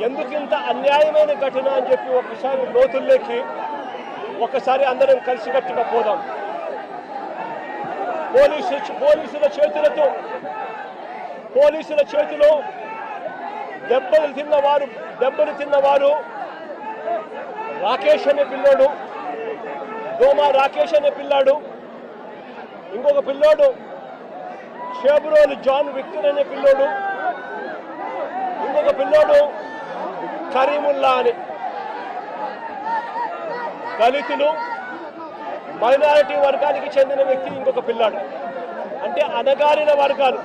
ఎందుకింత అన్యాయమైన ఘటన అని చెప్పి ఒకసారి లోతుల్లోకి ఒకసారి అందరం కలిసికట్టుగా పోదాం. పోలీసుల చేతిలో దెబ్బలు తిన్నవారు రాకేష్ అనే పిల్లోడు, దోమా రాకేష్ అనే పిల్లాడు, ఇంకొక పిల్లోడు షేబ్రోలు జాన్ విక్టర్ అనే పిల్లోడు, ఇంకొక పిల్లోడు కరీముల్లా అని. దళితులు మైనారిటీ వర్గానికి చెందిన వ్యక్తి ఇంకొక పిల్లాడు. అంటే అణగారిన వర్గాలు,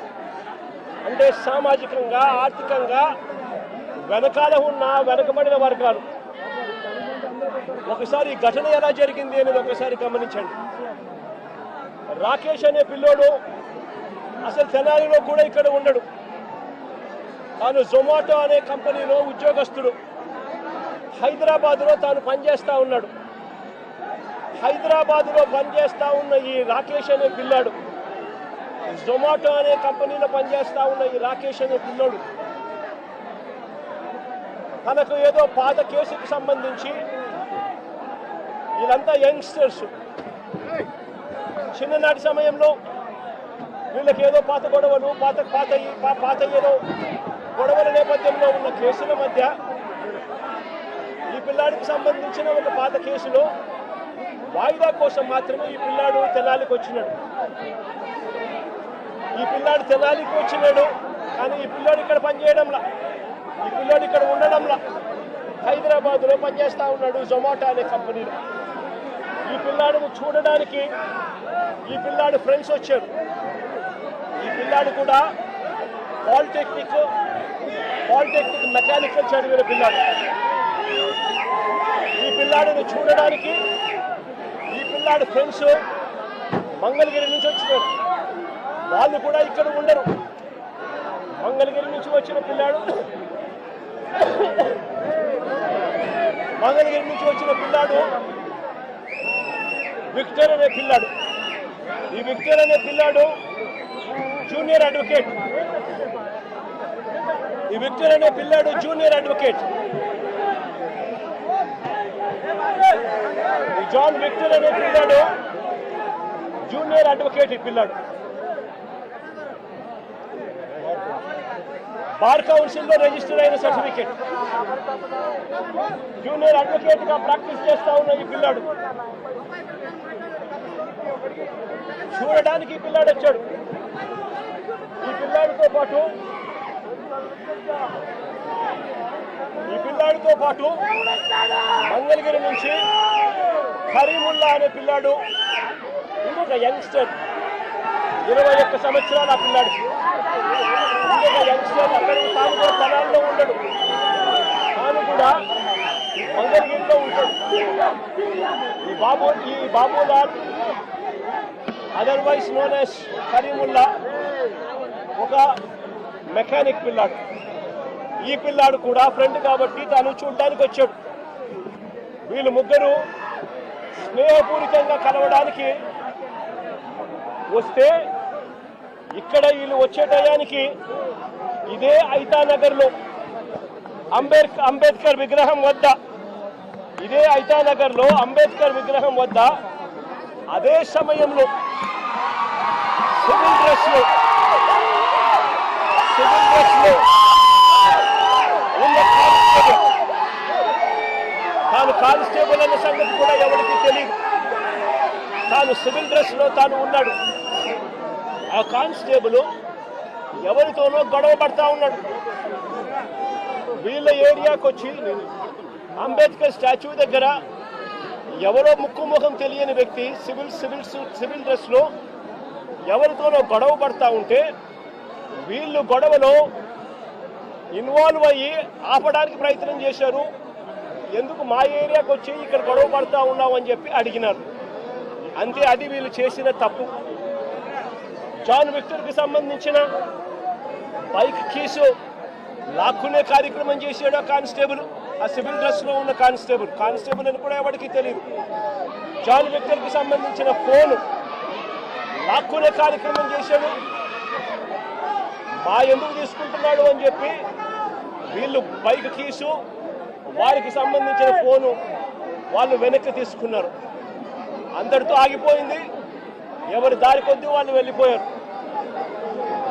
అంటే సామాజికంగా ఆర్థికంగా వెనకబడిన వర్గాలు. ఒకసారి ఈ ఘటన ఎలా జరిగింది అనేది ఒకసారి గమనించండి. రాకేష్ అనే పిల్లోడు అసలు తెనాలిలో కూడా ఇక్కడ ఉండడు. తాను జొమాటో అనే కంపెనీలో ఉద్యోగస్తుడు. హైదరాబాద్లో తాను పనిచేస్తూ ఉన్నాడు. హైదరాబాద్లో పనిచేస్తూ ఉన్న ఈ రాకేష్ అనే పిల్లాడు, జొమాటో అనే కంపెనీలో పనిచేస్తూ ఉన్న ఈ రాకేష్ అనే పిల్లోడు తనకు ఏదో పాత కేసుకు సంబంధించి, వీళ్ళంతా యంగ్స్టర్స్, చిన్ననాటి సమయంలో వీళ్ళకి ఏదో పాత గొడవలు పాత ఏదో గొడవల నేపథ్యంలో ఉన్న కేసుల మధ్య ఈ పిల్లాడికి సంబంధించిన ఒక పాత కేసులో వాయిదా కోసం మాత్రమే ఈ పిల్లాడు తెనాలికి వచ్చినాడు. కానీ ఈ పిల్లాడు ఇక్కడ పనిచేయడంలా, ఈ పిల్లాడు ఇక్కడ ఉండడంలా, హైదరాబాద్లో పనిచేస్తూ ఉన్నాడు జొమాటో అనే కంపెనీలో. ఈ పిల్లాడిని చూడడానికి ఈ పిల్లాడు ఫ్రెండ్స్ వచ్చారు. ఈ పిల్లాడు కూడా పాలిటెక్నిక్ మెకానికల్ చదివిన పిల్లాడు. ఈ పిల్లాడిని చూడడానికి ఈ పిల్లాడు ఫ్రెండ్స్ మంగళగిరి నుంచి వచ్చినారు. వాళ్ళు కూడా ఇక్కడ ఉండరు. మంగళగిరి నుంచి వచ్చిన పిల్లాడు విక్టర్ అనే పిల్లాడు. ఈ విక్టర్ అనే పిల్లాడు జూనియర్ అడ్వకేట్. ఈ జాన్ విక్టర్ అనే పిల్లాడు జూనియర్ అడ్వకేట్. ఈ పిల్లాడు బార్ కౌన్సిల్లో రిజిస్టర్ అయిన సర్టిఫికేట్. జూనియర్ అడ్వకేట్ గా ప్రాక్టీస్ చేస్తా ఉన్న ఈ పిల్లాడు చూడడానికి ఈ పిల్లాడు వచ్చాడు. ఈ పిల్లాడితో పాటు మంగళగిరి నుంచి కరీముల్లా అనే పిల్లాడు, ఇంకొక యంగ్స్టర్ 21 సంవత్సరాలు. ఆ పిల్లాడికి ఇంకొక యంగ్స్టర్ అక్కడికి తాను కూడా తెనాలిలో ఉండడు, తాను కూడా మంగళగిరిలో ఉంటాడు. ఈ Babulal otherwise known as Karimullah ఒక మెకానిక్ పిల్లాడు. ఈ పిల్లాడు కూడా ఫ్రెండ్ కాబట్టి తాను చూడడానికి వచ్చాడు. వీళ్ళు ముగ్గురు స్నేహపూరితంగా కలవడానికి వస్తే ఇక్కడ వీళ్ళు వచ్చే టయానికి ఇదే ఐతానగర్లో అంబేద్కర్ విగ్రహం వద్ద అదే సమయంలో సివిల్ డ్రెస్ లో ఉన్న తాను కానిస్టేబుల్ అనే సంగతి కూడా ఎవరికి తెలియదు. తాను సివిల్ డ్రెస్ లో తాను ఉన్నాడు. ఆ కానిస్టేబుల్ ఎవరితోనో గొడవ పడతా ఉన్నాడు. వీళ్ళ ఏరియాకి వచ్చి అంబేద్కర్ స్టాచ్యూ దగ్గర ఎవరో ముఖం తెలియని వ్యక్తి సివిల్ డ్రెస్ లో ఎవరితోనో గొడవ పడతా ఉంటే వీళ్ళు గొడవలో ఇన్వాల్వ్ అయ్యి ఆపడానికి ప్రయత్నం చేశారు. ఎందుకు మా ఏరియాకి వచ్చి ఇక్కడ గొడవ పడతా ఉన్నావు అని చెప్పి అడిగినారు. అంతే, అది వీళ్ళు చేసిన తప్పు. జాన్ విక్టర్కి సంబంధించిన బైక్ కీసు లాక్కునే కార్యక్రమం చేశాడు ఆ కానిస్టేబుల్. ఆ సివిల్ డ్రెస్ లో ఉన్న కానిస్టేబుల్ అని కూడా ఎవరికి తెలియదు. జాన్ విక్టర్కి సంబంధించిన ఫోన్ లాక్కునే కార్యక్రమం చేశాడు. మా ఎందుకు తీసుకుంటున్నాడు అని చెప్పి వీళ్ళు బైక్ కీసు వారికి సంబంధించిన ఫోను వాళ్ళు వెనక్కి తీసుకున్నారు. అందరితో ఆగిపోయింది. ఎవరి దారి కొద్దీ వాళ్ళు వెళ్ళిపోయారు.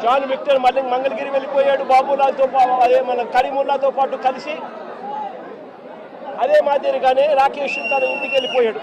జాన్ విక్టర్ మళ్ళీ మంగళగిరి వెళ్ళిపోయాడు బాబులాల్తో, అదే మన కరీముల్లాతో పాటు కలిసి. అదే మాదిరిగానే రాకేష్ తన ఇంటికి వెళ్ళిపోయాడు.